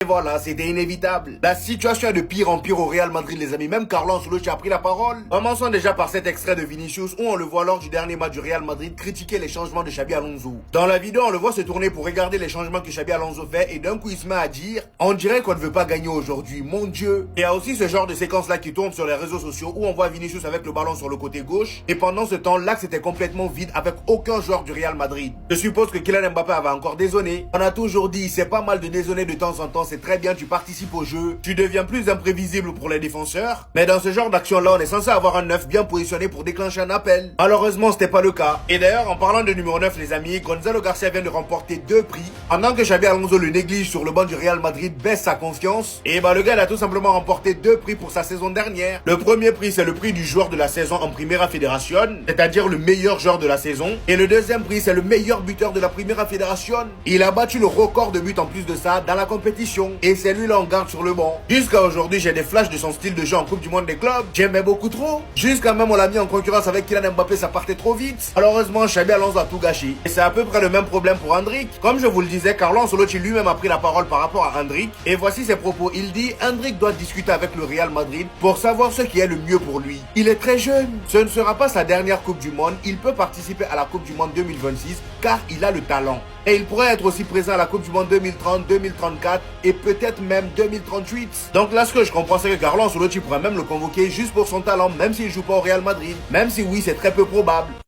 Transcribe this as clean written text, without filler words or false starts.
Et voilà, c'était inévitable. La situation est de pire en pire au Real Madrid, les amis. Même Carlo Ancelotti a pris la parole. Commençons déjà par cet extrait de Vinicius où on le voit lors du dernier match du Real Madrid critiquer les changements de Xabi Alonso. Dans la vidéo, on le voit se tourner pour regarder les changements que Xabi Alonso fait et d'un coup il se met à dire « On dirait qu'on ne veut pas gagner aujourd'hui, mon Dieu !» Il y a aussi ce genre de séquence là qui tourne sur les réseaux sociaux où on voit Vinicius avec le ballon sur le côté gauche et pendant ce temps, l'axe était complètement vide avec aucun joueur du Real Madrid. Je suppose que Kylian Mbappé avait encore dézonné. On a toujours dit c'est pas mal de dézonner de temps en temps, c'est très bien, tu participes au jeu, tu deviens plus imprévisible pour les défenseurs. Mais dans ce genre d'action-là, on est censé avoir un 9 bien positionné pour déclencher un appel. Malheureusement, c'était pas le cas. Et d'ailleurs, en parlant de numéro 9, les amis, Gonzalo Garcia vient de remporter 2 prix. Pendant que Xabi Alonso le néglige sur le banc du Real Madrid, baisse sa confiance. Et bah le gars il a tout simplement remporté 2 prix pour sa saison dernière. Le premier prix, c'est le prix du joueur de la saison en Primera Federación, c'est-à-dire le meilleur joueur de la saison. Et le deuxième prix, c'est le meilleur buteur de la Primera Federación. Il a battu le record de buts en plus de ça dans la compétition. Et c'est lui là en garde sur le banc. Jusqu'à aujourd'hui, j'ai des flashs de son style de jeu en Coupe du Monde des clubs. J'aimais beaucoup trop. Jusqu'à même on l'a mis en concurrence avec Kylian Mbappé, ça partait trop vite. Malheureusement, Xabi Alonso a tout gâché. Et c'est à peu près le même problème pour Endrick. Comme je vous le disais, Carlo Ancelotti lui-même a pris la parole par rapport à Endrick. Et voici ses propos. Il dit Endrick doit discuter avec le Real Madrid pour savoir ce qui est le mieux pour lui. Il est très jeune. Ce ne sera pas sa dernière Coupe du Monde. Il peut participer à la Coupe du Monde 2026 car il a le talent. Et il pourrait être aussi présent à la Coupe du Monde 2030, 2034 et peut-être même 2038. Donc là, ce que je comprends, c'est que Carlo Ancelotti pourrait même le convoquer juste pour son talent, même s'il joue pas au Real Madrid. Même si oui, c'est très peu probable.